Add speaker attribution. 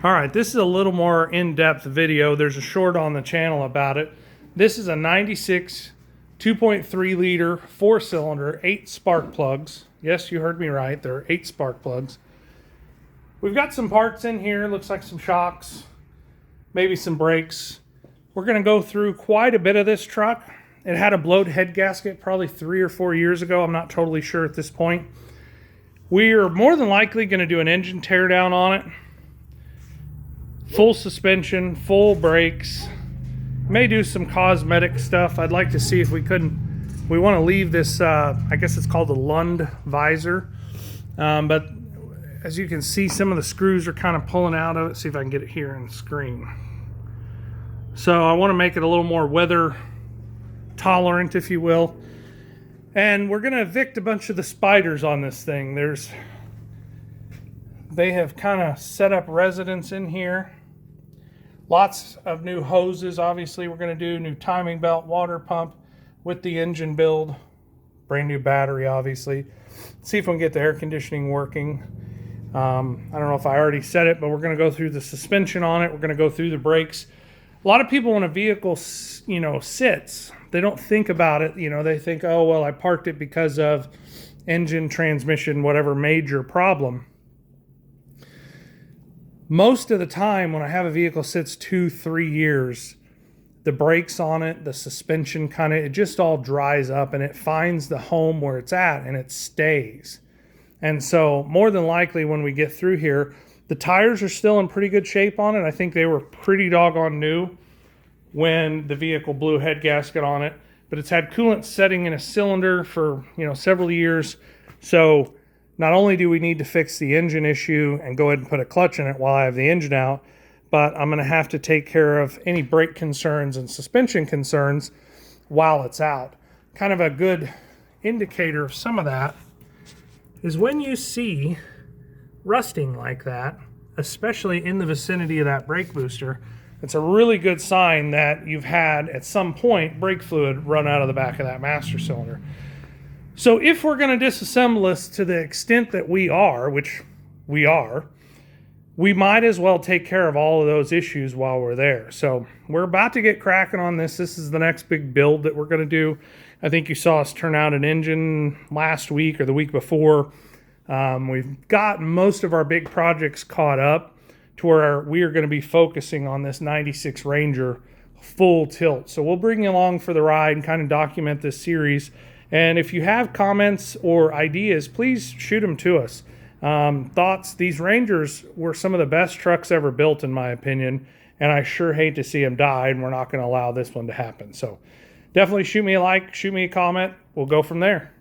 Speaker 1: All right, this is a little more in-depth video. There's a short on the channel about it. This is a 96 2.3 liter 4-cylinder, 8 spark plugs. Yes, you heard me right. There are 8 spark plugs. We've got some parts in here. Looks like some shocks, maybe some brakes. We're going to go through quite a bit of this truck. It had a blowed head gasket probably 3 or 4 years ago. I'm not totally sure at this point. We are more than likely going to do an engine teardown on it. Full suspension, full brakes. May do some cosmetic stuff. I'd like to see if we couldn't. We want to leave this, I guess it's called the Lund visor. But as you can see, some of the screws are kind of pulling out of it. See if I can get it here on the screen. So I want to make it a little more weather tolerant, if you will. And we're going to evict a bunch of the spiders on this thing. They have kind of set up residence in here. Lots of new hoses, obviously, we're going to do. New timing belt, water pump with the engine build. Brand new battery, obviously. See if we can get the air conditioning working. I don't know if I already said it, but we're going to go through the suspension on it. We're going to go through the brakes. A lot of people when a vehicle, sits, they don't think about it. They think, oh, well, I parked it because of engine, transmission, whatever major problem. Most of the time when I have a vehicle sits 2-3 years, the brakes on it, the suspension it just all dries up and it finds the home where it's at and it stays. And so more than likely when we get through here, the tires are still in pretty good shape on it. I think they were pretty doggone new when the vehicle blew a head gasket on it, but it's had coolant setting in a cylinder for, several years. So not only do we need to fix the engine issue and go ahead and put a clutch in it while I have the engine out, but I'm going to have to take care of any brake concerns and suspension concerns while it's out. Kind of a good indicator of some of that is when you see rusting like that, especially in the vicinity of that brake booster, it's a really good sign that you've had, at some point, brake fluid run out of the back of that master cylinder. So if we're going to disassemble this to the extent that we are, which we are, we might as well take care of all of those issues while we're there. So we're about to get cracking on this. This is the next big build that we're going to do. I think you saw us turn out an engine last week or the week before. We've got most of our big projects caught up to where we are going to be focusing on this 96 Ranger full tilt. So we'll bring you along for the ride and kind of document this series. And if you have comments or ideas, please shoot them to us. Thoughts, these Rangers were some of the best trucks ever built, in my opinion, and I sure hate to see them die, and we're not going to allow this one to happen. So definitely shoot me a like, shoot me a comment. We'll go from there.